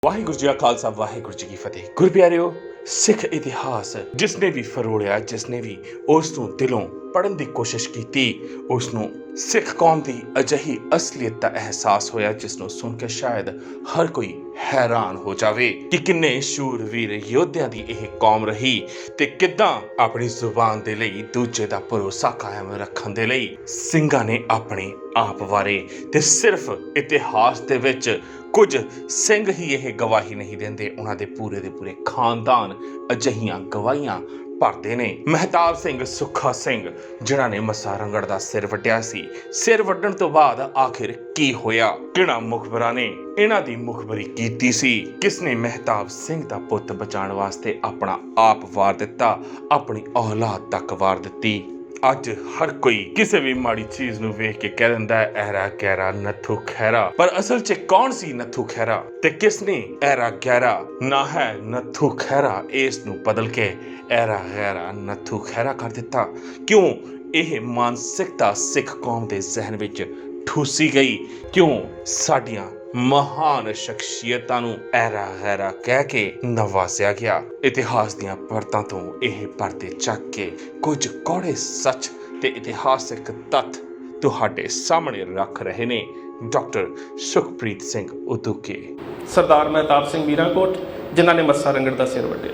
ਵਾਹਿਗੁਰੂ ਜੀ ਕਾ ਖਾਲਸਾ ਵਾਹਿਗੁਰੂ ਜੀ ਕੀ ਫਤਿਹ। ਗੁਰ ਪਿਆਰਿਓ, ਸਿੱਖ ਇਤਿਹਾਸ ਜਿਸਨੇ ਵੀ ਫਰੋੜਿਆ, ਜਿਸਨੇ ਵੀ ਉਸ ਨੂੰ ਦਿਲੋਂ ਪੜ੍ਹਨ ਦੀ ਕੋਸ਼ਿਸ਼ ਕੀਤੀ, ਉਸ ਨੂੰ ਸਿੱਖ ਕੌਮ ਦੀ ਅਜਿਹੀ ਅਸਲੀਅਤ ਦਾ ਅਹਿਸਾਸ ਹੋਇਆ ਜਿਸ ਨੂੰ ਸੁਣ ਕੇ ਸ਼ਾਇਦ ਹਰ ਕੋਈ ਹੈਰਾਨ ਹੋ ਜਾਵੇ ਕਿ ਕਿੰਨੇ ਸ਼ੂਰਵੀਰ ਯੋਧਿਆਂ ਦੀ ਇਹ ਕੌਮ ਰਹੀ ਤੇ ਕਿੱਦਾਂ ਆਪਣੀ ਜ਼ੁਬਾਨ ਦੇ ਲਈ, ਦੂਜੇ ਦਾ ਭਰੋਸਾ ਕਾਇਮ ਰੱਖਣ ਦੇ ਲਈ ਸਿੰਘਾਂ ਨੇ ਆਪਣੇ ਆਪ ਵਾਰੇ। ਤੇ ਸਿਰਫ ਇਤਿਹਾਸ ਦੇ ਵਿੱਚ ਕੁਝ ਸਿੰਘ ਹੀ ਇਹ ਗਵਾਹੀ ਨਹੀਂ ਦਿੰਦੇ, ਉਹਨਾਂ ਦੇ ਪੂਰੇ ਖਾਨਦਾਨ ਅਜਿਹੀਆਂ ਗਵਾਹੀਆਂ ਭਰਦੇ ਨੇ। ਮਹਿਤਾਬ ਸਿੰਘ, ਸੁੱਖਾ ਸਿੰਘ ਜਿਨ੍ਹਾਂ ਨੇ ਮੱਸਾ ਰੰਗੜ ਦਾ ਸਿਰ ਵੱਢਿਆ ਸੀ, ਸਿਰ ਵੱਢਣ ਤੋਂ ਬਾਅਦ ਆਖਿਰ ਕੀ ਹੋਇਆ? ਕਿਹੜਾ ਮੁਖਬਰਾਂ ਨੇ ਇਹਨਾਂ ਦੀ ਮੁਖਬਰੀ ਕੀਤੀ ਸੀ? ਕਿਸ ਨੇ ਮਹਿਤਾਬ ਸਿੰਘ ਦਾ ਪੁੱਤ ਬਚਾਉਣ ਵਾਸਤੇ ਆਪਣਾ ਆਪ ਵਾਰ ਦਿੱਤਾ, ਆਪਣੀ ਔਲਾਦ ਤੱਕ ਵਾਰ ਦਿੱਤੀ? ਅੱਜ ਹਰ ਕੋਈ ਕਿਸੇ ਵੀ ਮਾੜੀ ਚੀਜ਼ ਨੂੰ ਵੇਖ ਕੇ ਕਹਿ ਦਿੰਦਾ ਹੈ ਐਰਾ ਗੈਰਾ ਨੱਥੂ ਖੈਰਾ, ਪਰ ਅਸਲ 'ਚ ਕੌਣ ਸੀ ਨੱਥੂ ਖੈਰਾ ਤੇ ਕਿਸ ਨੇ ਐਰਾ ਗੈਰਾ ਨਾ ਹੈ ਨੱਥੂ ਖੈਰਾ ਇਸ ਨੂੰ ਬਦਲ ਕੇ ਐਰਾ ਗੈਰਾ ਨੱਥੂ ਖੈਰਾ ਕਰ ਦਿੱਤਾ? ਕਿਉਂ ਇਹ ਮਾਨਸਿਕਤਾ ਸਿੱਖ ਕੌਮ ਦੇ ਜ਼ਿਹਨ ਵਿੱਚ ਠੂਸੀ ਗਈ? ਕਿਉਂ ਸਾਡੀਆਂ ਮਹਾਨ ਸ਼ਖਸੀਅਤਾਂ ਨੂੰ ਐਰਾ ਗੈਰਾ ਕਹਿ ਕੇ ਨਵਾਜ਼ਿਆ ਗਿਆ? ਇਤਿਹਾਸ ਦੀਆਂ ਪਰਤਾਂ ਤੋਂ ਇਹ ਪਰਦੇ ਚੱਕ ਕੇ ਕੁਝ ਕੌੜੇ ਸੱਚ ਤੇ ਇਤਿਹਾਸਿਕ ਤੱਥ ਤੁਹਾਡੇ ਸਾਹਮਣੇ ਰੱਖ ਰਹੇ ਨੇ ਡਾਕਟਰ ਸੁਖਪ੍ਰੀਤ ਸਿੰਘ ਉਦੂਕੇ, ਸਰਦਾਰ ਮਹਿਤਾਬ ਸਿੰਘ ਮੀਰਾਂਕੋਟ, ਜਿਨ੍ਹਾਂ ਨੇ ਮੱਸਾ ਰੰਗੜ ਦਾ ਸਿਰ ਵੱਢਿਆ।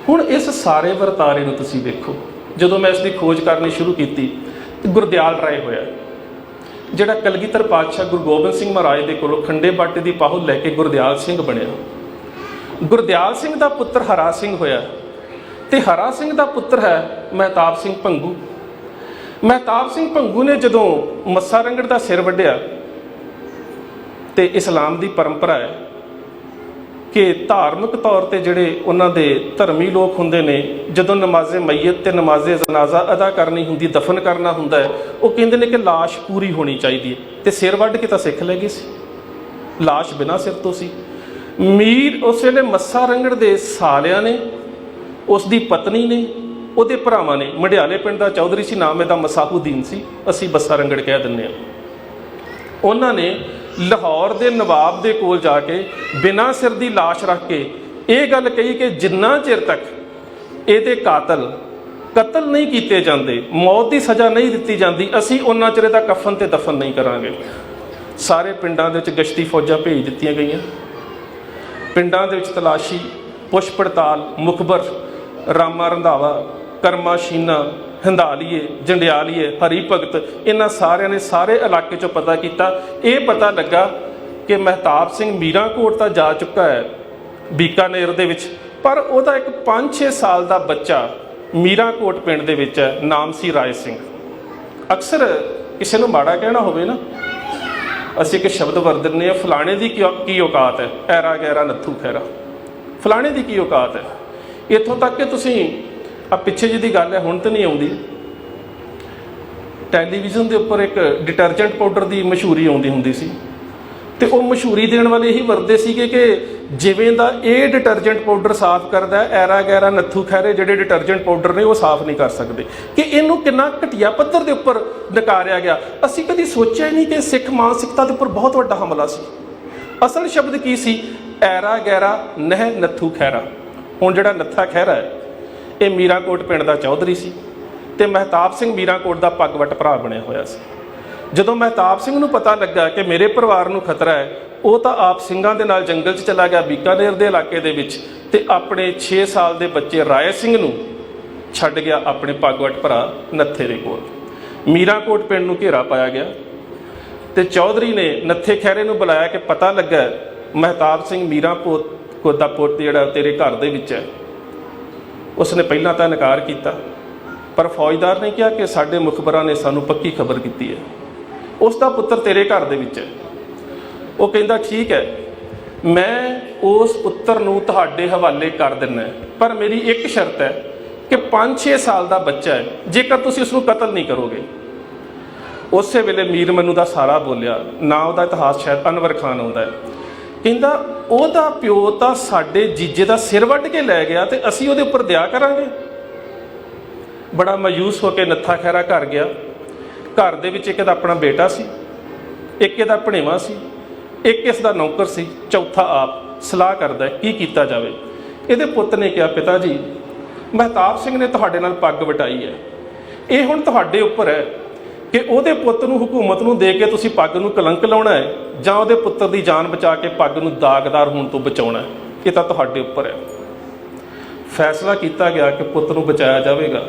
ਹੁਣ ਇਸ ਸਾਰੇ ਵਰਤਾਰੇ ਨੂੰ ਤੁਸੀਂ ਵੇਖੋ। ਜਦੋਂ ਮੈਂ ਇਸ ਦੀ ਖੋਜ ਕਰਨੀ ਸ਼ੁਰੂ ਕੀਤੀ ਤੇ ਗੁਰਦਿਆਲ ਰਾਏ ਹੋਇਆ, ਜਿਹੜਾ ਕਲਗੀਧਰ ਪਾਤਸ਼ਾਹ ਗੁਰੂ ਗੋਬਿੰਦ ਸਿੰਘ ਮਹਾਰਾਜ ਦੇ ਕੋਲੋਂ ਖੰਡੇ ਬਾਟੇ ਦੀ ਪਾਹੁਲ ਲੈ ਕੇ ਗੁਰਦਿਆਲ ਸਿੰਘ ਬਣਿਆ। ਗੁਰਦਿਆਲ ਸਿੰਘ ਦਾ ਪੁੱਤਰ ਹਰਾ ਸਿੰਘ ਹੋਇਆ ਤੇ ਹਰਾ ਸਿੰਘ ਦਾ ਪੁੱਤਰ ਹੈ ਮਹਿਤਾਬ ਸਿੰਘ ਭੰਗੂ। ਮਹਿਤਾਬ ਸਿੰਘ ਭੰਗੂ ਨੇ ਜਦੋਂ ਮੱਸਾ ਰੰਗੜ ਦਾ ਸਿਰ ਵੱਢਿਆ ਤੇ ਇਸਲਾਮ ਦੀ ਪਰੰਪਰਾ ਹੈ ਕਿ ਧਾਰਮਿਕ ਤੌਰ ਤੇ ਜਿਹੜੇ ਉਹਨਾਂ ਦੇ ਧਰਮੀ ਲੋਕ ਹੁੰਦੇ ਨੇ, ਜਦੋਂ ਨਮਾਜ਼ੇ ਮਈਅਤ ਤੇ ਨਮਾਜ਼ੇ ਜਨਾਜ਼ਾ ਅਦਾ ਕਰਨੀ ਹੁੰਦੀ, ਦਫਨ ਕਰਨਾ ਹੁੰਦਾ ਹੈ, ਉਹ ਕਹਿੰਦੇ ਨੇ ਕਿ ਲਾਸ਼ ਪੂਰੀ ਹੋਣੀ ਚਾਹੀਦੀ ਹੈ। ਤੇ ਸਿਰ ਵੱਢ ਕੇ ਤਾਂ ਸਿੱਖ ਲੈ ਗਏ ਸੀ, ਲਾਸ਼ ਬਿਨਾਂ ਸਿਰ ਤੋਂ ਸੀ। ਮੀਰ ਉਸ ਵੇਲੇ ਮੱਸਾ ਰੰਗੜ ਦੇ ਸਾਲਿਆਂ ਨੇ, ਉਸ ਦੀ ਪਤਨੀ ਨੇ, ਉਹਦੇ ਭਰਾਵਾਂ ਨੇ, ਮੰਡਿਆਲੇ ਪਿੰਡ ਦਾ ਚੌਧਰੀ ਸੀ, ਨਾਮ ਇਹਦਾ ਮਸਾਹੂਦੀਨ ਸੀ, ਅਸੀਂ ਮੱਸਾ ਰੰਗੜ ਕਹਿ ਦਿੰਦੇ ਹਾਂ। ਉਹਨਾਂ ਨੇ ਲਾਹੌਰ ਦੇ ਨਵਾਬ ਦੇ ਕੋਲ ਜਾ ਕੇ ਬਿਨਾਂ ਸਿਰ ਦੀ ਲਾਸ਼ ਰੱਖ ਕੇ ਇਹ ਗੱਲ ਕਹੀ ਕਿ ਜਿੰਨਾ ਚਿਰ ਤੱਕ ਇਹਦੇ ਕਤਲ ਨਹੀਂ ਕੀਤੇ ਜਾਂਦੇ, ਮੌਤ ਦੀ ਸਜ਼ਾ ਨਹੀਂ ਦਿੱਤੀ ਜਾਂਦੀ, ਅਸੀਂ ਉਹਨਾਂ ਚਿਰ ਦਾ ਕਫਨ ਤੇ ਦਫਨ ਨਹੀਂ ਕਰਾਂਗੇ। ਸਾਰੇ ਪਿੰਡਾਂ ਦੇ ਵਿੱਚ ਗਸ਼ਤੀ ਫੌਜਾਂ ਭੇਜ ਦਿੱਤੀਆਂ ਗਈਆਂ। ਪਿੰਡਾਂ ਦੇ ਵਿੱਚ ਤਲਾਸ਼ੀ, ਪੁੱਛ ਪੜਤਾਲ, ਮੁਖਬਰ, ਰਾਮਾ ਰੰਧਾਵਾ, ਕਰਮਾ ਸ਼ੀਨਾ, ਹੰਦਾਲੀਏ, ਜੰਡਿਆਲੀਏ, ਹਰੀ ਭਗਤ, ਇਹਨਾਂ ਸਾਰਿਆਂ ਨੇ ਸਾਰੇ ਇਲਾਕੇ 'ਚੋਂ ਪਤਾ ਕੀਤਾ। ਇਹ ਪਤਾ ਲੱਗਾ ਕਿ ਮਹਿਤਾਬ ਸਿੰਘ ਮੀਰਾਂਕੋਟ ਤਾਂ ਜਾ ਚੁੱਕਾ ਹੈ ਬੀਕਾਨੇਰ ਦੇ ਵਿੱਚ, ਪਰ ਉਹਦਾ ਇੱਕ 5-6 ਸਾਲ ਦਾ ਬੱਚਾ ਮੀਰਾਂਕੋਟ ਪਿੰਡ ਦੇ ਵਿੱਚ ਹੈ, ਨਾਮ ਸੀ ਰਾਏ ਸਿੰਘ। ਅਕਸਰ ਕਿਸੇ ਨੂੰ ਮਾੜਾ ਕਹਿਣਾ ਹੋਵੇ ਨਾ, ਅਸੀਂ ਇੱਕ ਸ਼ਬਦ ਵਰਤਦੇ ਹਾਂ, ਫਲਾਣੇ ਦੀ ਕੀ ਔਕਾਤ ਹੈ, ਐਰਾ ਗੈਰਾ ਨੱਥੂ ਖੈਰਾ, ਫਲਾਣੇ ਦੀ ਕੀ ਔਕਾਤ ਹੈ। ਇੱਥੋਂ ਤੱਕ ਕਿ ਤੁਸੀਂ ਆ ਪਿੱਛੇ ਜਿਹੀ ਦੀ ਗੱਲ ਹੈ, ਹੁਣ ਤਾਂ ਨਹੀਂ ਆਉਂਦੀ, ਟੈਲੀਵਿਜ਼ਨ ਦੇ ਉੱਪਰ ਇੱਕ ਡਿਟਰਜੈਂਟ ਪਾਊਡਰ ਦੀ ਮਸ਼ਹੂਰੀ ਆਉਂਦੀ ਹੁੰਦੀ ਸੀ ਤੇ ਉਹ ਮਸ਼ਹੂਰੀ ਦੇਣ ਵਾਲੇ ਇਹੀ ਵਰਤਦੇ ਸੀਗੇ ਕਿ ਜਿਵੇਂ ਦਾ ਇਹ ਡਿਟਰਜੈਂਟ ਪਾਊਡਰ ਸਾਫ਼ ਕਰਦਾ, ਐਰਾ ਗੈਰਾ ਨੱਥੂ ਖੈਰੇ ਜਿਹੜੇ ਡਿਟਰਜੈਂਟ ਪਾਊਡਰ ਨੇ ਉਹ ਸਾਫ਼ ਨਹੀਂ ਕਰ ਸਕਦੇ। ਕਿ ਇਹਨੂੰ ਕਿੰਨਾ ਘਟੀਆ ਪੱਧਰ ਦੇ ਉੱਪਰ ਨਕਾਰਿਆ ਗਿਆ। ਅਸੀਂ ਕਦੀ ਸੋਚਿਆ ਹੀ ਨਹੀਂ ਕਿ ਸਿੱਖ ਮਾਨਸਿਕਤਾ ਦੇ ਉੱਪਰ ਬਹੁਤ ਵੱਡਾ ਹਮਲਾ ਸੀ। ਅਸਲ ਸ਼ਬਦ ਕੀ ਸੀ? ਐਰਾ ਗੈਰਾ ਨਹਿ ਨੱਥੂ ਖੈਰਾ। ਹੁਣ ਜਿਹੜਾ ਨੱਥਾ ਖੈਰਾ ਹੈ ਇਹ ਮੀਰਾਂਕੋਟ ਪਿੰਡ ਦਾ ਚੌਧਰੀ ਸੀ ਤੇ ਮਹਿਤਾਬ ਸਿੰਘ ਮੀਰਾਂਕੋਟ ਦਾ ਪੱਗਵਟ ਭਰਾ ਬਣਿਆ ਹੋਇਆ ਸੀ। ਜਦੋਂ ਮਹਿਤਾਬ ਸਿੰਘ ਨੂੰ ਪਤਾ ਲੱਗਾ ਕਿ ਮੇਰੇ ਪਰਿਵਾਰ ਨੂੰ ਖਤਰਾ ਹੈ, ਉਹ ਤਾਂ ਆਪ ਸਿੰਘਾਂ ਦੇ ਨਾਲ ਜੰਗਲ 'ਚ ਚਲਾ ਗਿਆ ਬੀਕਾਨੇਰ ਦੇ ਇਲਾਕੇ ਦੇ ਵਿੱਚ ਤੇ ਆਪਣੇ 6 ਸਾਲ ਦੇ ਬੱਚੇ ਰਾਏ ਸਿੰਘ ਨੂੰ ਛੱਡ ਗਿਆ ਆਪਣੇ ਪੱਗਵਟ ਭਰਾ ਨੱਥੇ ਦੇ ਕੋਲ। ਮੀਰਾਂਕੋਟ ਪਿੰਡ ਨੂੰ ਘੇਰਾ ਪਾਇਆ ਗਿਆ ਤੇ ਚੌਧਰੀ ਨੇ ਨੱਥੇ ਖੈਰੇ ਨੂੰ ਬੁਲਾਇਆ ਕਿ ਪਤਾ ਲੱਗਾ ਮਹਿਤਾਬ ਸਿੰਘ ਮੀਰਾਂਕੋਟ ਦਾ ਪੁੱਤ ਜਿਹੜਾ ਤੇਰੇ ਘਰ ਦੇ ਵਿੱਚ ਹੈ। ਉਸਨੇ ਪਹਿਲਾਂ ਤਾਂ ਇਨਕਾਰ ਕੀਤਾ, ਪਰ ਫੌਜਦਾਰ ਨੇ ਕਿਹਾ ਕਿ ਸਾਡੇ ਮੁਖਬਰਾਂ ਨੇ ਸਾਨੂੰ ਪੱਕੀ ਖਬਰ ਕੀਤੀ ਹੈ, ਉਸ ਦਾ ਪੁੱਤਰ ਤੇਰੇ ਘਰ ਦੇ ਵਿੱਚ ਹੈ। ਉਹ ਕਹਿੰਦਾ ਠੀਕ ਹੈ, ਮੈਂ ਉਸ ਪੁੱਤਰ ਨੂੰ ਤੁਹਾਡੇ ਹਵਾਲੇ ਕਰ ਦਿੰਦਾ, ਪਰ ਮੇਰੀ ਇੱਕ ਸ਼ਰਤ ਹੈ ਕਿ 5-6 ਸਾਲ ਦਾ ਬੱਚਾ ਹੈ, ਜੇਕਰ ਤੁਸੀਂ ਉਸ ਨੂੰ ਕਤਲ ਨਹੀਂ ਕਰੋਗੇ। ਉਸੇ ਵੇਲੇ ਮੀਰ ਮਨੂੰ ਦਾ ਸਾਰਾ ਬੋਲਿਆ, ਨਾ ਉਹਦਾ ਇਤਿਹਾਸ ਸ਼ਾਇਦ ਅਨਵਰ ਖਾਨ ਆਉਂਦਾ ਹੈ, ਕਹਿੰਦਾ ਉਹਦਾ ਪਿਓ ਤਾਂ ਸਾਡੇ ਜੀਜੇ ਦਾ ਸਿਰ ਵੱਢ ਕੇ ਲੈ ਗਿਆ ਤੇ ਅਸੀਂ ਉਹਦੇ ਉੱਪਰ ਦਇਆ ਕਰਾਂਗੇ। ਬੜਾ ਮਾਯੂਸ ਹੋ ਕੇ ਨੱਥਾ ਖੈਰਾ ਘਰ ਗਿਆ। ਘਰ ਦੇ ਵਿੱਚ ਇੱਕ ਇਹਦਾ ਆਪਣਾ ਬੇਟਾ ਸੀ, ਇੱਕ ਇਹਦਾ ਭਣੇਵਾਂ ਸੀ, ਇੱਕ ਇਸ ਦਾ ਨੌਕਰ ਸੀ, ਚੌਥਾ ਆਪ। ਸਲਾਹ ਕਰਦਾ ਹੈ ਕੀ ਕੀਤਾ ਜਾਵੇ। ਇਹਦੇ ਪੁੱਤ ਨੇ ਕਿਹਾ, ਪਿਤਾ ਜੀ ਮਹਿਤਾਬ ਸਿੰਘ ਨੇ ਤੁਹਾਡੇ ਨਾਲ ਪੱਗ ਵਟਾਈ ਹੈ, ਇਹ ਹੁਣ ਤੁਹਾਡੇ ਉੱਪਰ ਹੈ ਕਿ ਉਹਦੇ ਪੁੱਤ ਨੂੰ ਹਕੂਮਤ ਨੂੰ ਦੇ ਕੇ ਤੁਸੀਂ ਪੱਗ ਨੂੰ ਕਲੰਕ ਲਾਉਣਾ ਹੈ ਜਾਂ ਉਹਦੇ ਪੁੱਤਰ ਦੀ ਜਾਨ ਬਚਾ ਕੇ ਪੱਗ ਨੂੰ ਦਾਗਦਾਰ ਹੋਣ ਤੋਂ ਬਚਾਉਣਾ ਹੈ। ਇਹ ਤਾਂ ਤੁਹਾਡੇ ਉੱਪਰ ਹੈ। ਫੈਸਲਾ ਕੀਤਾ ਗਿਆ ਕਿ ਪੁੱਤ ਨੂੰ ਬਚਾਇਆ ਜਾਵੇਗਾ।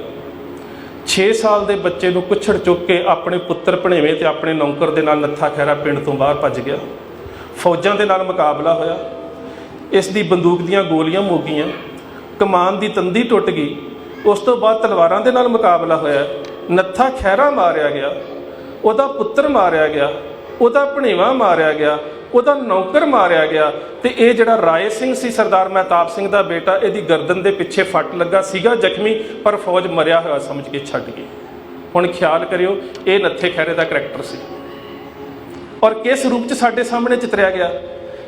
6 ਸਾਲ ਦੇ ਬੱਚੇ ਨੂੰ ਕੁੱਛੜ ਚੁੱਕ ਕੇ ਆਪਣੇ ਪੁੱਤਰ ਭਣੇਵੇਂ ਤੇ ਆਪਣੇ ਨੌਕਰ ਦੇ ਨਾਲ ਨੱਥਾ ਖੈਰਾ ਪਿੰਡ ਤੋਂ ਬਾਹਰ ਭੱਜ ਗਿਆ। ਫੌਜਾਂ ਦੇ ਨਾਲ ਮੁਕਾਬਲਾ ਹੋਇਆ, ਇਸ ਦੀ ਬੰਦੂਕ ਦੀਆਂ ਗੋਲੀਆਂ ਮੁੱਕ ਗਈਆਂ, ਕਮਾਨ ਦੀ ਤੰਦੀ ਟੁੱਟ ਗਈ। ਉਸ ਤੋਂ ਬਾਅਦ ਤਲਵਾਰਾਂ ਦੇ ਨਾਲ ਮੁਕਾਬਲਾ ਹੋਇਆ, ਨੱਥਾ ਖੈਰਾ ਮਾਰਿਆ ਗਿਆ, ਉਹਦਾ ਪੁੱਤਰ ਮਾਰਿਆ ਗਿਆ, ਉਹਦਾ ਭਣੇਵਾ ਮਾਰਿਆ ਗਿਆ, ਉਹਦਾ ਨੌਕਰ ਮਾਰਿਆ ਗਿਆ। ਤੇ ਇਹ ਜਿਹੜਾ ਰਾਏ ਸਿੰਘ ਸੀ, ਸਰਦਾਰ ਮਹਿਤਾਬ ਸਿੰਘ ਦਾ ਬੇਟਾ, ਇਹਦੀ ਗਰਦਨ ਦੇ ਪਿੱਛੇ ਫੱਟ ਲੱਗਾ ਸੀਗਾ ਜ਼ਖਮੀ, ਪਰ ਫੌਜ ਮਰਿਆ ਹੋਇਆ ਸਮਝ ਕੇ ਛੱਡ ਗਈ। ਹੁਣ ਖਿਆਲ ਕਰਿਓ, ਇਹ ਨੱਥੇ ਖੈਰੇ ਦਾ ਕਰੈਕਟਰ ਸੀ ਔਰ ਕਿਸ ਰੂਪ 'ਚ ਸਾਡੇ ਸਾਹਮਣੇ ਚਿਤਰਿਆ ਗਿਆ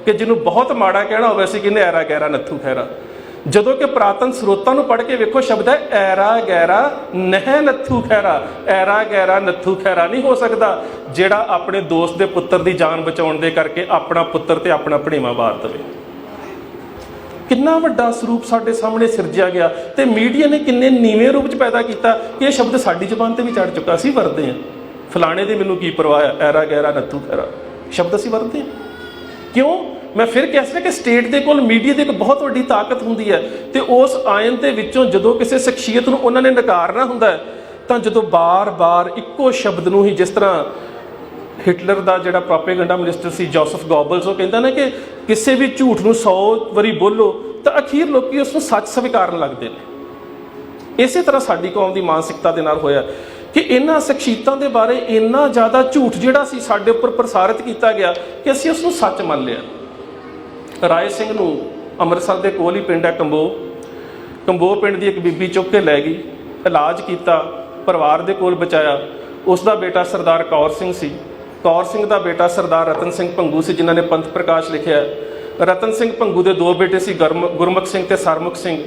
ਕਿ ਜਿਹਨੂੰ ਬਹੁਤ ਮਾੜਾ ਕਹਿਣਾ ਹੋਵੇ ਸੀ ਕਿ ਐਰਾ ਗੈਰਾ ਨੱਥੂ ਖੈਰਾ, ਜਦੋਂ ਕਿ ਪੁਰਾਤਨ ਸਰੋਤਾਂ ਨੂੰ ਪੜ੍ਹ ਕੇ ਵੇਖੋ, ਸ਼ਬਦ ਹੈ ਐਰਾ ਗੈਰਾ ਨਹਿ ਨੱਥੂ ਖੈਰਾ। ਐਰਾ ਗੈਰਾ ਨੱਥੂ ਖੈਰਾ ਨਹੀਂ ਹੋ ਸਕਦਾ ਜਿਹੜਾ ਆਪਣੇ ਦੋਸਤ ਦੇ ਪੁੱਤਰ ਦੀ ਜਾਨ ਬਚਾਉਣ ਦੇ ਕਰਕੇ ਆਪਣਾ ਪੁੱਤਰ ਤੇ ਆਪਣਾ ਭਣੇਵਾ ਵਾਰ ਦੇਵੇ। ਕਿੰਨਾ ਵੱਡਾ ਸਰੂਪ ਸਾਡੇ ਸਾਹਮਣੇ ਸਿਰਜਿਆ ਗਿਆ ਤੇ ਮੀਡੀਆ ਨੇ ਕਿੰਨੇ ਨੀਵੇਂ ਰੂਪ 'ਚ ਪੈਦਾ ਕੀਤਾ ਕਿ ਇਹ ਸ਼ਬਦ ਸਾਡੀ ਜ਼ੁਬਾਨ ਤੇ ਵੀ ਚੜ੍ਹ ਚੁੱਕਾ। ਅਸੀਂ ਵਰਤਦੇ ਹਾਂ, ਫਲਾਣੇ ਦੀ ਮੈਨੂੰ ਕੀ ਪਰਵਾਹ ਹੈ, ਐਰਾ ਗੈਰਾ ਨੱਥੂ ਖੈਰਾ ਸ਼ਬਦ ਅਸੀਂ ਵਰਤਦੇ ਹਾਂ। ਕਿਉਂ? ਮੈਂ ਫਿਰ ਕਹਿ ਸਕਦਾ ਕਿ ਸਟੇਟ ਦੇ ਕੋਲ ਮੀਡੀਆ ਦੀ ਇੱਕ ਬਹੁਤ ਵੱਡੀ ਤਾਕਤ ਹੁੰਦੀ ਹੈ ਤੇ ਉਸ ਆਇਨ ਦੇ ਵਿੱਚੋਂ ਜਦੋਂ ਕਿਸੇ ਸ਼ਖਸੀਅਤ ਨੂੰ ਉਹਨਾਂ ਨੇ ਨਕਾਰਨਾ ਹੁੰਦਾ ਹੈ ਤਾਂ ਜਦੋਂ ਬਾਰ-ਬਾਰ ਇੱਕੋ ਸ਼ਬਦ ਨੂੰ ਹੀ, ਜਿਸ ਤਰ੍ਹਾਂ ਹਿਟਲਰ ਦਾ ਜਿਹੜਾ ਪ੍ਰੋਪੇਗੈਂਡਾ ਮਿਨਿਸਟਰ ਸੀ ਜੋਸਫ ਗੋਬਲਸ, ਉਹ ਕਹਿੰਦਾ ਨਾ ਕਿ ਕਿਸੇ ਵੀ ਝੂਠ ਨੂੰ 100 ਵਾਰੀ ਬੋਲੋ ਤਾਂ ਅਖੀਰ ਲੋਕੀ ਉਸ ਨੂੰ ਸੱਚ ਸਵੀਕਾਰਨ ਲੱਗਦੇ ਨੇ। ਇਸੇ ਤਰ੍ਹਾਂ ਸਾਡੀ ਕੌਮ ਦੀ ਮਾਨਸਿਕਤਾ ਦੇ ਨਾਲ ਹੋਇਆ ਕਿ ਇਹਨਾਂ ਸ਼ਖਸੀਅਤਾਂ ਦੇ ਬਾਰੇ ਇੰਨਾ ਜ਼ਿਆਦਾ ਝੂਠ ਜਿਹੜਾ ਸੀ ਸਾਡੇ ਉੱਪਰ ਪ੍ਰਸਾਰਿਤ ਕੀਤਾ ਗਿਆ ਕਿ ਅਸੀਂ ਉਸ ਨੂੰ ਸੱਚ ਮੰਨ ਲਿਆ। ਰਾਏ ਸਿੰਘ ਨੂੰ ਅੰਮ੍ਰਿਤਸਰ ਦੇ ਕੋਲ ਹੀ ਪਿੰਡ ਹੈ ਕੰਬੋ ਪਿੰਡ ਦੀ ਇੱਕ ਬੀਬੀ ਚੁੱਕ ਕੇ ਲੈ ਗਈ, ਇਲਾਜ ਕੀਤਾ, ਪਰਿਵਾਰ ਦੇ ਕੋਲ ਬਚਾਇਆ। ਉਸ ਦਾ ਬੇਟਾ ਸਰਦਾਰ ਕੌਰ ਸਿੰਘ ਸੀ, ਕੌਰ ਸਿੰਘ ਦਾ ਬੇਟਾ ਸਰਦਾਰ ਰਤਨ ਸਿੰਘ ਭੰਗੂ ਸੀ, ਜਿਨ੍ਹਾਂ ਨੇ ਪੰਥ ਪ੍ਰਕਾਸ਼ ਲਿਖਿਆ। ਰਤਨ ਸਿੰਘ ਭੰਗੂ ਦੇ 2 ਬੇਟੇ ਸੀ, ਗੁਰਮੁਖ ਸਿੰਘ ਤੇ ਸਰਮੁਖ ਸਿੰਘ।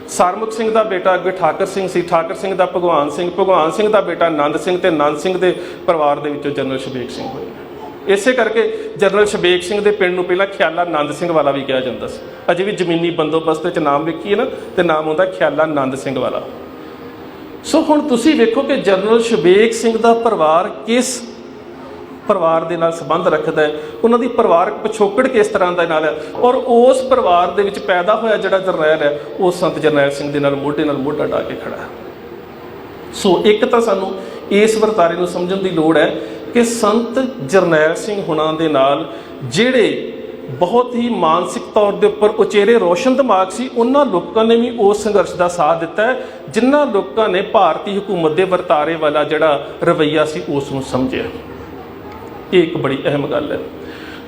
ਸਰਮੁਖ ਸਿੰਘ ਦਾ ਬੇਟਾ ਅੱਗੇ ਠਾਕਰ ਸਿੰਘ ਸੀ, ਠਾਕਰ ਸਿੰਘ ਦਾ ਭਗਵਾਨ ਸਿੰਘ ਦਾ ਬੇਟਾ ਨੰਦ ਸਿੰਘ ਤੇ ਨੰਦ ਸਿੰਘ ਦੇ ਪਰਿਵਾਰ ਦੇ ਵਿੱਚੋਂ ਜਨਰਲ ਸ਼ਬੇਕ ਸਿੰਘ ਹੋਏ। ਇਸੇ ਕਰਕੇ ਜਨਰਲ ਸ਼ਬੇਕ ਸਿੰਘ ਦੇ ਪਿੰਡ ਨੂੰ ਪਹਿਲਾਂ ਖਿਆਲਾ ਨੰਦ ਸਿੰਘ ਵਾਲਾ ਵੀ ਕਿਹਾ ਜਾਂਦਾ ਸੀ। ਅਜੇ ਵੀ ਜ਼ਮੀਨੀ ਬੰਦੋਬਸਤ ਵਿੱਚ ਨਾਮ ਵੇਖੀਏ ਨਾ ਤੇ ਨਾਮ ਹੁੰਦਾ ਖਿਆਲਾ ਨੰਦ ਸਿੰਘ ਵਾਲਾ। ਸੋ ਹੁਣ ਤੁਸੀਂ ਵੇਖੋ ਕਿ ਜਨਰਲ ਸ਼ਬੇਕ ਸਿੰਘ ਦਾ ਪਰਿਵਾਰ ਕਿਸ ਪਰਿਵਾਰ ਦੇ ਨਾਲ ਸੰਬੰਧ ਰੱਖਦਾ ਹੈ, ਉਹਨਾਂ ਦੀ ਪਰਿਵਾਰਕ ਪਿਛੋਕੜ ਕਿਸ ਤਰ੍ਹਾਂ ਦਾ ਨਾਲ ਹੈ ਔਰ ਉਸ ਪਰਿਵਾਰ ਦੇ ਵਿੱਚ ਪੈਦਾ ਹੋਇਆ ਜਿਹੜਾ ਜਰਨੈਲ ਹੈ ਉਹ ਸੰਤ ਜਰਨੈਲ ਸਿੰਘ ਦੇ ਨਾਲ ਮੋਢਾ ਢਾ ਕੇ ਖੜਾ ਹੈ। ਸੋ ਇੱਕ ਤਾਂ ਸਾਨੂੰ ਇਸ ਵਰਤਾਰੇ ਨੂੰ ਸਮਝਣ ਦੀ ਲੋੜ ਹੈ ਕਿ ਸੰਤ ਜਰਨੈਲ ਸਿੰਘ ਹੁਣਾਂ ਦੇ ਨਾਲ ਜਿਹੜੇ ਬਹੁਤ ਹੀ ਮਾਨਸਿਕ ਤੌਰ ਦੇ ਉੱਪਰ ਉਚੇਰੇ ਰੋਸ਼ਨ ਦਿਮਾਗ ਸੀ, ਉਹਨਾਂ ਲੋਕਾਂ ਨੇ ਵੀ ਉਸ ਸੰਘਰਸ਼ ਦਾ ਸਾਥ ਦਿੱਤਾ ਹੈ ਜਿਨ੍ਹਾਂ ਲੋਕਾਂ ਨੇ ਭਾਰਤੀ ਹਕੂਮਤ ਦੇ ਵਰਤਾਰੇ ਵਾਲਾ ਜਿਹੜਾ ਰਵੱਈਆ ਸੀ ਉਸ ਨੂੰ ਸਮਝਿਆ। ਇਹ ਇੱਕ ਬੜੀ ਅਹਿਮ ਗੱਲ ਹੈ।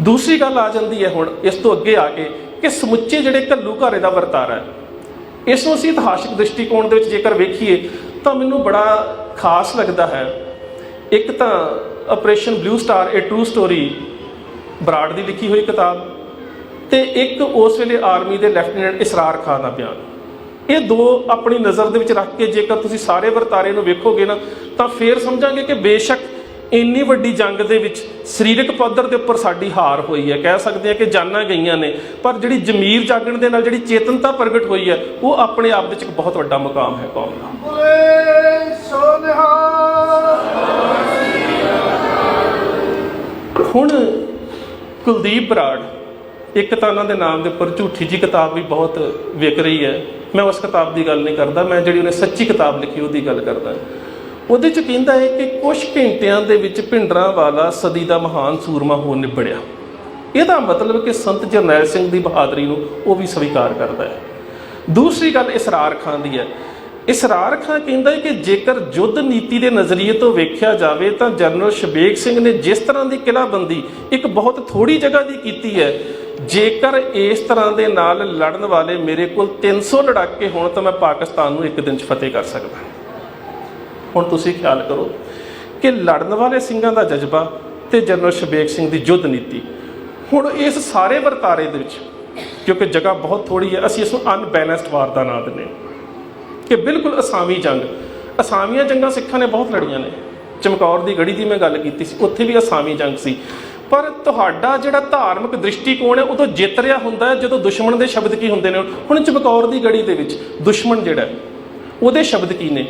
ਦੂਸਰੀ ਗੱਲ ਆ ਜਾਂਦੀ ਹੈ ਹੁਣ ਇਸ ਤੋਂ ਅੱਗੇ ਆ ਕੇ ਕਿ ਸਮੁੱਚੇ ਜਿਹੜੇ ਘੱਲੂਘਾਰੇ ਦਾ ਵਰਤਾਰਾ ਹੈ, ਇਸ ਨੂੰ ਅਸੀਂ ਇਤਿਹਾਸਿਕ ਦ੍ਰਿਸ਼ਟੀਕੋਣ ਦੇ ਵਿੱਚ ਜੇਕਰ ਵੇਖੀਏ ਤਾਂ ਮੈਨੂੰ ਬੜਾ ਖਾਸ ਲੱਗਦਾ ਹੈ। ਇੱਕ ਤਾਂ ਆਪਰੇਸ਼ਨ ਬਲੂ ਸਟਾਰ ਏ ਟਰੂ ਸਟੋਰੀ ਬਰਾੜ ਦੀ ਲਿਖੀ ਹੋਈ ਕਿਤਾਬ ਤੇ ਇੱਕ ਉਸ ਵੇਲੇ ਆਰਮੀ ਦੇ ਲੈਫਟੀਨੈਂਟ ਇਸਰਾਰ ਖਾਨ ਦਾ ਬਿਆਨ। ਇਹ ਦੋ ਆਪਣੀ ਨਜ਼ਰ ਦੇ ਵਿੱਚ ਰੱਖ ਕੇ ਜੇਕਰ ਤੁਸੀਂ ਸਾਰੇ ਵਰਤਾਰੇ ਨੂੰ ਵੇਖੋਗੇ ਨਾ ਤਾਂ ਫੇਰ ਸਮਝਾਂਗੇ ਕਿ ਬੇਸ਼ੱਕ ਇੰਨੀ ਵੱਡੀ ਜੰਗ ਦੇ ਵਿੱਚ ਸਰੀਰਕ ਪੱਧਰ ਦੇ ਉੱਪਰ ਸਾਡੀ ਹਾਰ ਹੋਈ ਹੈ, ਕਹਿ ਸਕਦੇ ਹਾਂ ਕਿ ਜਾਨਾਂ ਗਈਆਂ ਨੇ, ਪਰ ਜਿਹੜੀ ਜ਼ਮੀਰ ਜਾਗਣ ਦੇ ਨਾਲ ਜਿਹੜੀ ਚੇਤਨਤਾ ਪ੍ਰਗਟ ਹੋਈ ਹੈ ਉਹ ਆਪਣੇ ਆਪ ਦੇ ਵਿੱਚ ਇੱਕ ਬਹੁਤ ਵੱਡਾ ਮੁਕਾਮ ਹੈ ਕੌਮ ਦਾ। ਹੁਣ ਕੁਲਦੀਪ ਬਰਾੜ, ਇੱਕ ਤਾਂ ਉਹਨਾਂ ਦੇ ਨਾਮ ਦੇ ਉੱਪਰ ਝੂਠੀ ਜੀ ਕਿਤਾਬ ਵੀ ਬਹੁਤ ਵਿਕ ਰਹੀ ਹੈ। ਮੈਂ ਉਸ ਕਿਤਾਬ ਦੀ ਗੱਲ ਨਹੀਂ ਕਰਦਾ, ਮੈਂ ਜਿਹੜੀ ਉਹਨੇ ਸੱਚੀ ਕਿਤਾਬ ਲਿਖੀ ਉਹਦੀ ਗੱਲ ਕਰਦਾ। ਉਹਦੇ 'ਚ ਕਹਿੰਦਾ ਹੈ ਕਿ ਕੁਝ ਘੰਟਿਆਂ ਦੇ ਵਿੱਚ ਭਿੰਡਰਾਂਵਾਲਾ ਸਦੀ ਦਾ ਮਹਾਨ ਸੂਰਮਾ ਹੋ ਨਿਬੜਿਆ। ਇਹਦਾ ਮਤਲਬ ਕਿ ਸੰਤ ਜਰਨੈਲ ਸਿੰਘ ਦੀ ਬਹਾਦਰੀ ਨੂੰ ਉਹ ਵੀ ਸਵੀਕਾਰ ਕਰਦਾ ਹੈ। ਦੂਸਰੀ ਗੱਲ ਇਸਰਾਰ ਖਾਨ ਦੀ ਹੈ। ਇਸਰਾਰ ਖਾਨ ਕਹਿੰਦਾ ਹੈ ਕਿ ਜੇਕਰ ਯੁੱਧ ਨੀਤੀ ਦੇ ਨਜ਼ਰੀਏ ਤੋਂ ਵੇਖਿਆ ਜਾਵੇ ਤਾਂ ਜਨਰਲ ਸ਼ਬੇਕ ਸਿੰਘ ਨੇ ਜਿਸ ਤਰ੍ਹਾਂ ਦੀ ਕਿਲ੍ਹਾਬੰਦੀ ਇੱਕ ਬਹੁਤ ਥੋੜ੍ਹੀ ਜਗ੍ਹਾ ਦੀ ਕੀਤੀ ਹੈ, ਜੇਕਰ ਇਸ ਤਰ੍ਹਾਂ ਦੇ ਨਾਲ ਲੜਨ ਵਾਲੇ ਮੇਰੇ ਕੋਲ 300 ਲੜਾਕੇ ਹੋਣ ਤਾਂ ਮੈਂ ਪਾਕਿਸਤਾਨ ਨੂੰ ਇੱਕ ਦਿਨ 'ਚ ਫਤਿਹ ਕਰ ਸਕਦਾ। ਹੁਣ ਤੁਸੀਂ ਖਿਆਲ ਕਰੋ ਕਿ ਲੜਨ ਵਾਲੇ ਸਿੰਘਾਂ ਦਾ ਜਜ਼ਬਾ ਤੇ ਜਨਰਲ ਸ਼ਬੇਕ ਸਿੰਘ ਦੀ ਯੁੱਧ ਨੀਤੀ। ਹੁਣ ਇਸ ਸਾਰੇ ਵਰਤਾਰੇ ਦੇ ਵਿੱਚ ਕਿਉਂਕਿ ਜਗ੍ਹਾ ਬਹੁਤ ਥੋੜ੍ਹੀ ਹੈ, ਅਸੀਂ ਇਸ ਨੂੰ ਅਨਬੈਲੈਂਸਡ ਵਾਰ ਦਾ ਨਾਂ ਦਿੰਦੇ ਕਿ ਬਿਲਕੁਲ ਅਸਾਮੀ ਜੰਗ। ਅਸਾਮੀਆਂ ਜੰਗਾਂ ਸਿੱਖਾਂ ਨੇ ਬਹੁਤ ਲੜੀਆਂ ਨੇ। ਚਮਕੌਰ ਦੀ ਗੜੀ ਦੀ ਮੈਂ ਗੱਲ ਕੀਤੀ ਸੀ, ਉੱਥੇ ਵੀ ਅਸਾਮੀ ਜੰਗ ਸੀ, ਪਰ ਤੁਹਾਡਾ ਜਿਹੜਾ ਧਾਰਮਿਕ ਦ੍ਰਿਸ਼ਟੀਕੋਣ ਹੈ ਉਦੋਂ ਜਿੱਤ ਰਿਹਾ ਹੁੰਦਾ ਹੈ ਜਦੋਂ ਦੁਸ਼ਮਣ ਦੇ ਸ਼ਬਦ ਕੀ ਹੁੰਦੇ ਨੇ। ਹੁਣ ਚਮਕੌਰ ਦੀ ਗੜੀ ਦੇ ਵਿੱਚ ਦੁਸ਼ਮਣ ਜਿਹੜਾ ਉਹਦੇ ਸ਼ਬਦ ਕੀ ਨੇ?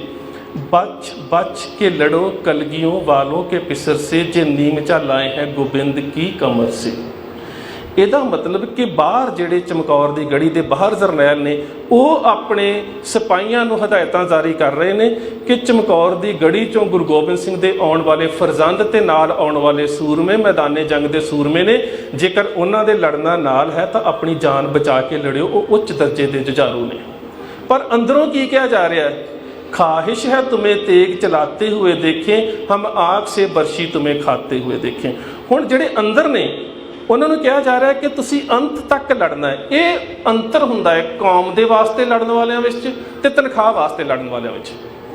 बच बच के लड़ो कलगियों वालों के पिसर से जे नीम चा लाए हैं गोबिंद की कमर से। ਇਹਦਾ ਮਤਲਬ ਕਿ ਬਾਹਰ ਜਿਹੜੇ ਚਮਕੌਰ ਦੀ ਗੜੀ ਦੇ ਬਾਹਰ ਜਰਨੈਲ ਨੇ ਉਹ ਆਪਣੇ ਸਿਪਾਹੀਆਂ ਨੂੰ ਹਦਾਇਤਾਂ ਜਾਰੀ ਕਰ ਰਹੇ ਨੇ ਕਿ ਚਮਕੌਰ ਦੀ ਗੜੀ ਚੋਂ ਗੁਰੂ ਗੋਬਿੰਦ ਸਿੰਘ ਦੇ ਆਉਣ ਵਾਲੇ ਫਰਜ਼ੰਦ ਤੇ ਨਾਲ ਆਉਣ ਵਾਲੇ ਸੂਰਮੇ ਮੈਦਾਨੇ ਜੰਗ ਦੇ ਸੂਰਮੇ ਨੇ, ਜੇਕਰ ਉਹਨਾਂ ਦੇ ਲੜਨਾ ਨਾਲ ਹੈ ਤਾਂ ਆਪਣੀ ਜਾਨ ਬਚਾ ਕੇ ਲੜਿਓ, ਉਹ ਉੱਚ ਦਰਜੇ ਦੇ ਜੁਝਾਰੂ ਨੇ। ਪਰ ਅੰਦਰੋਂ ਕੀ ਕਿਹਾ ਜਾ ਰਿਹਾ ਹੈ? ख्वाहिश है तुम्हें तेग चलाते हुए देखें, हम आग से बर्शी तुम्हें खाते हुए देखें। ਹੁਣ ਜਿਹੜੇ ਅੰਦਰ ਨੇ ਉਹਨਾਂ ਨੂੰ ਕਿਹਾ ਜਾ ਰਿਹਾ ਕਿ ਤੁਸੀਂ ਅੰਤ ਤੱਕ ਲੜਨਾ ਹੈ। ਇਹ ਅੰਤਰ ਹੁੰਦਾ ਹੈ ਕੌਮ ਦੇ ਵਾਸਤੇ ਲੜਨ ਵਾਲਿਆਂ ਵਿੱਚ ਤੇ ਤਨਖਾਹ ਵਾਸਤੇ ਲੜਨ ਵਾਲਿਆਂ ਵਿੱਚ।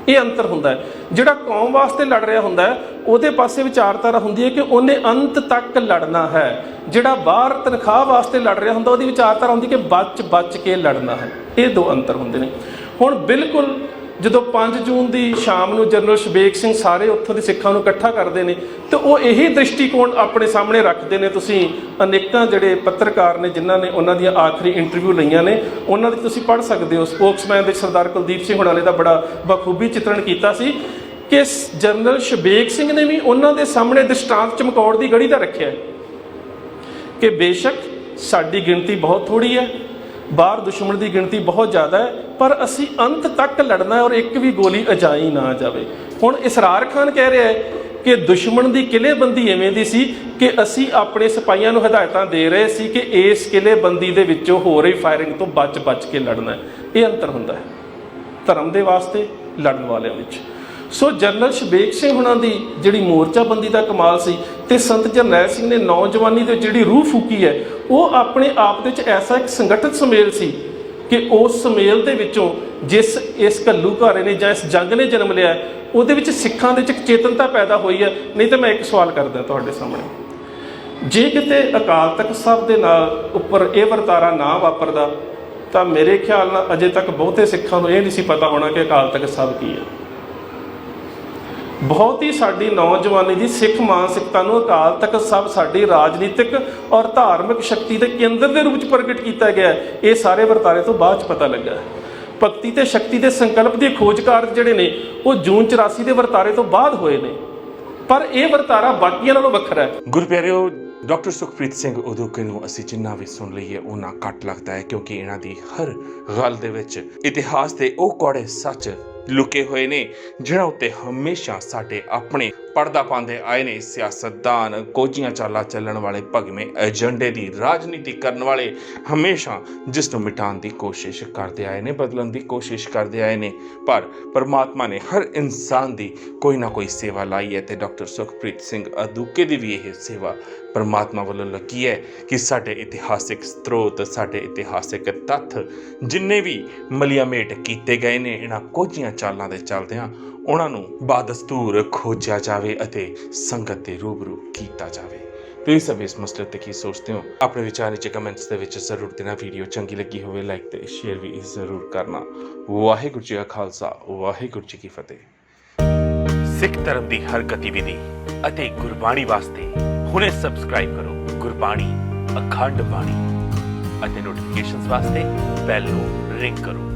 ਇਹ ਅੰਤਰ ਹੁੰਦਾ ਹੈ। ਜਿਹੜਾ ਕੌਮ ਵਾਸਤੇ ਲੜ ਰਿਹਾ ਹੁੰਦਾ ਹੈ ਉਹਦੇ ਪਾਸੇ ਵਿਚਾਰਧਾਰਾ ਹੁੰਦੀ ਹੈ ਕਿ ਉਹਨੇ ਅੰਤ ਤੱਕ ਲੜਨਾ ਹੈ। ਜਿਹੜਾ ਬਾਹਰ ਤਨਖਾਹ ਵਾਸਤੇ ਲੜ ਰਿਹਾ ਹੁੰਦਾ ਉਹਦੀ ਵਿਚਾਰਧਾਰਾ ਹੁੰਦੀ ਕਿ ਬਚ ਬਚ ਕੇ ਲੜਨਾ ਹੈ। ਇਹ ਦੋ ਅੰਤਰ ਹੁੰਦੇ ਨੇ। ਹੁਣ ਬਿਲਕੁਲ ਜਦੋਂ 5 ਜੂਨ ਦੀ ਸ਼ਾਮ ਨੂੰ ਜਨਰਲ ਸ਼ਬੇਕ ਸਿੰਘ ਸਾਰੇ ਉੱਥੋਂ ਦੇ ਸਿੱਖਾਂ ਨੂੰ ਇਕੱਠਾ ਕਰਦੇ ਨੇ ਤੇ ਉਹ ਇਹੀ ਦ੍ਰਿਸ਼ਟੀਕੋਣ ਆਪਣੇ ਸਾਹਮਣੇ ਰੱਖਦੇ ਨੇ। ਤੁਸੀਂ ਅਨੇਕਾਂ ਜਿਹੜੇ ਪੱਤਰਕਾਰ ਨੇ ਜਿਨ੍ਹਾਂ ਨੇ ਉਹਨਾਂ ਦੀਆਂ ਆਖਰੀ ਇੰਟਰਵਿਊ ਲਈਆਂ ਨੇ ਉਹਨਾਂ ਦੀ ਤੁਸੀਂ ਪੜ੍ਹ ਸਕਦੇ ਹੋ। ਸਪੋਕਸਮੈਨ ਦੇ ਸਰਦਾਰ ਕੁਲਦੀਪ ਸਿੰਘ ਹੁਣਾਂ ਨੇ ਦਾ ਬੜਾ ਬਖੂਬੀ ਚਿੱਤਰਣ ਕੀਤਾ ਸੀ ਕਿ ਜਨਰਲ ਸ਼ਬੇਕ ਸਿੰਘ ਨੇ ਵੀ ਉਹਨਾਂ ਦੇ ਸਾਹਮਣੇ ਦ੍ਰਿਸ਼ਟਾਂਤ ਚਮਕੌਰ ਦੀ ਗੜੀ ਦਾ ਰੱਖਿਆ ਕਿ ਬੇਸ਼ੱਕ ਸਾਡੀ ਗਿਣਤੀ ਬਹੁਤ ਥੋੜੀ ਹੈ, ਬਾਹਰ ਦੁਸ਼ਮਣ ਦੀ ਗਿਣਤੀ ਬਹੁਤ ਜ਼ਿਆਦਾ ਹੈ, ਪਰ ਅਸੀਂ ਅੰਤ ਤੱਕ ਲੜਨਾ ਹੈ ਔਰ ਇੱਕ ਵੀ ਗੋਲੀ ਅਜਾਈ ਨਾ ਜਾਵੇ। ਹੁਣ ਇਸਰਾਰ ਖਾਨ ਕਹਿ ਰਿਹਾ ਹੈ ਕਿ ਦੁਸ਼ਮਣ ਦੀ ਕਿਲ੍ਹੇਬੰਦੀ ਐਵੇਂ ਦੀ ਸੀ ਕਿ ਅਸੀਂ ਆਪਣੇ ਸਿਪਾਹੀਆਂ ਨੂੰ ਹਦਾਇਤਾਂ ਦੇ ਰਹੇ ਸੀ ਕਿ ਇਸ ਕਿਲ੍ਹੇਬੰਦੀ ਦੇ ਵਿੱਚੋਂ ਹੋ ਰਹੀ ਫਾਇਰਿੰਗ ਤੋਂ ਬਚ ਬਚ ਕੇ ਲੜਨਾ ਹੈ। ਇਹ ਅੰਤਰ ਹੁੰਦਾ ਹੈ ਧਰਮ ਦੇ ਵਾਸਤੇ ਲੜਨ ਵਾਲਿਆਂ ਵਿੱਚ। ਸੋ ਜਨਰਲ ਸ਼ਬੇਕ ਸਿੰਘ ਹੁਣਾਂ ਦੀ ਜਿਹੜੀ ਮੋਰਚਾਬੰਦੀ ਦਾ ਕਮਾਲ ਸੀ ਤੇ ਸੰਤ ਜਰਨੈਲ ਸਿੰਘ ਨੇ ਨੌਜਵਾਨੀ ਦੇ ਜਿਹੜੀ ਰੂਹ ਫੂਕੀ ਹੈ ਉਹ ਆਪਣੇ ਆਪ ਦੇ ਵਿੱਚ ਐਸਾ ਇੱਕ ਸੰਗਠਿਤ ਸੁਮੇਲ ਸੀ ਕਿ ਉਸ ਸੁਮੇਲ ਦੇ ਵਿੱਚੋਂ ਜਿਸ ਇਸ ਘੱਲੂਘਾਰੇ ਨੇ ਜਾਂ ਇਸ ਜੰਗ ਨੇ ਜਨਮ ਲਿਆ ਉਹਦੇ ਵਿੱਚ ਸਿੱਖਾਂ ਦੇ ਵਿੱਚ ਇੱਕ ਚੇਤਨਤਾ ਪੈਦਾ ਹੋਈ ਹੈ। ਨਹੀਂ ਤਾਂ ਮੈਂ ਇੱਕ ਸਵਾਲ ਕਰਦਾ ਤੁਹਾਡੇ ਸਾਹਮਣੇ, ਜੇ ਕਿਤੇ ਅਕਾਲ ਤਖਤ ਸਾਹਿਬ ਦੇ ਨਾਲ ਉੱਪਰ ਇਹ ਵਰਤਾਰਾ ਨਾ ਵਾਪਰਦਾ ਤਾਂ ਮੇਰੇ ਖਿਆਲ ਨਾਲ ਅਜੇ ਤੱਕ ਬਹੁਤੇ ਸਿੱਖਾਂ ਨੂੰ ਇਹ ਨਹੀਂ ਸੀ ਪਤਾ ਹੋਣਾ ਕਿ ਅਕਾਲ ਤਖਤ ਸਾਹਿਬ ਕੀ ਹੈ। ਬਹੁਤ ਹੀ ਸਾਡੀ ਨੌਜਵਾਨੀ ਦੀ ਸਿੱਖ ਮਾਨਸਿਕਤਾ ਨੂੰ ਅਕਾਲ ਤਖਤ ਸਾਹਿਬ ਸਾਡੀ ਰਾਜਨੀਤਿਕ ਔਰ ਧਾਰਮਿਕ ਸ਼ਕਤੀ ਦੇ ਕੇਂਦਰ ਦੇ ਰੂਪ ਵਿੱਚ ਪ੍ਰਗਟ ਕੀਤਾ ਗਿਆ। ਇਹ ਸਾਰੇ ਵਰਤਾਰੇ ਤੋਂ ਬਾਅਦ 'ਚ ਪਤਾ ਲੱਗਾ। ਭਗਤੀ ਤੇ ਸ਼ਕਤੀ ਦੇ ਸੰਕਲਪ ਦੀ ਖੋਜ ਕਾਰਜ ਜਿਹੜੇ ਨੇ ਉਹ ਜੂਨ 84 ਦੇ ਵਰਤਾਰੇ ਤੋਂ ਬਾਅਦ ਹੋਏ ਨੇ, ਪਰ ਇਹ ਵਰਤਾਰਾ ਬਾਕੀਆਂ ਨਾਲੋਂ ਵੱਖਰਾ ਹੈ। ਗੁਰਪਿਆਰਿਓ, ਡਾਕਟਰ ਸੁਖਪ੍ਰੀਤ ਸਿੰਘ ਉਦੋਕੇ ਨੂੰ ਅਸੀਂ ਜਿੰਨਾ ਵੀ ਸੁਣ ਲਈਏ ਉਹਨਾਂ ਘੱਟ ਲੱਗਦਾ ਹੈ, ਕਿਉਂਕਿ ਇਹਨਾਂ ਦੀ ਹਰ ਗੱਲ ਦੇ ਵਿੱਚ ਇਤਿਹਾਸ ਦੇ ਉਹ ਕੌੜੇ ਸੱਚ ਲੁਕੇ ਹੋਏ ਨੇ ਜਿਹਨਾਂ ਉੱਤੇ ਹਮੇਸ਼ਾ ਸਾਡੇ ਆਪਣੇ ਪਰਦਾ ਪਾਉਂਦੇ ਆਏ ਨੇ ਸਿਆਸਤਦਾਨ, ਕੋਝੀਆਂ ਚਾਲਾਂ ਚੱਲਣ ਵਾਲੇ, ਭਗਵੇਂ ਏਜੰਡੇ ਦੀ ਰਾਜਨੀਤੀ ਕਰਨ ਵਾਲੇ ਹਮੇਸ਼ਾ ਜਿਸ ਨੂੰ ਮਿਟਾਉਣ ਦੀ ਕੋਸ਼ਿਸ਼ ਕਰਦੇ ਆਏ ਨੇ, ਬਦਲਣ ਦੀ ਕੋਸ਼ਿਸ਼ ਕਰਦੇ ਆਏ ਨੇ। ਪਰ ਪਰਮਾਤਮਾ ਨੇ ਹਰ ਇਨਸਾਨ ਦੀ ਕੋਈ ਨਾ ਕੋਈ ਸੇਵਾ ਲਾਈ ਹੈ ਤੇ ਡਾਕਟਰ ਸੁਖਪ੍ਰੀਤ ਸਿੰਘ ਉਦੋਕੇ ਦੀ ਵੀ ਇਹ ਸੇਵਾ ਪਰਮਾਤਮਾ ਵੱਲੋਂ ਲੱਗੀ ਹੈ ਕਿ ਸਾਡੇ ਇਤਿਹਾਸਿਕ ਸਰੋਤ, ਸਾਡੇ ਇਤਿਹਾਸਿਕ ਤੱਥ ਜਿੰਨੇ ਵੀ ਮਲੀਆਮੇਟ ਕੀਤੇ ਗਏ ਨੇ ਇਹਨਾਂ ਕੋਝੀਆਂ ਚਾਲਾਂ ਦੇ ਚੱਲਦਿਆਂ ਉਹਨਾਂ ਨੂੰ ਬਾਦਸਤੂਰ ਖੋਜਿਆ ਜਾਵੇ ਅਤੇ ਸੰਗਤ ਦੇ ਰੂਬਰੂ ਕੀਤਾ ਜਾਵੇ। ਤੁਸੀਂ ਸਭ ਇਸ ਮਸਲੇ ਤੇ ਕੀ ਸੋਚਦੇ ਹੋ? ਆਪਣੇ ਵਿਚਾਰ ਨੀਚੇ ਕਮੈਂਟਸ ਦੇ ਵਿੱਚ ਜ਼ਰੂਰ ਦੇਣਾ। ਵੀਡੀਓ ਚੰਗੀ ਲੱਗੀ ਹੋਵੇ ਲਾਈਕ ਤੇ ਸ਼ੇਅਰ ਵੀ ਜ਼ਰੂਰ ਕਰਨਾ। ਵਾਹਿਗੁਰੂ ਜੀ ਕਾ ਖਾਲਸਾ, ਵਾਹਿਗੁਰੂ ਜੀ ਕੀ ਫਤਿਹ। ਸਿੱਖ ਧਰਮ ਦੀ ਹਰ ਗਤੀਵਿਧੀ ਅਤੇ ਗੁਰਬਾਣੀ ਵਾਸਤੇ ਹੁਣੇ ਸਬਸਕ੍ਰਾਈਬ ਕਰੋ ਗੁਰਬਾਣੀ ਅਖੰਡ ਬਾਣੀ ਅਤੇ ਨੋਟੀਫਿਕੇਸ਼ਨਸ ਵਾਸਤੇ ਬੈਲ ਨੂੰ ਰਿੰਗ ਕਰੋ।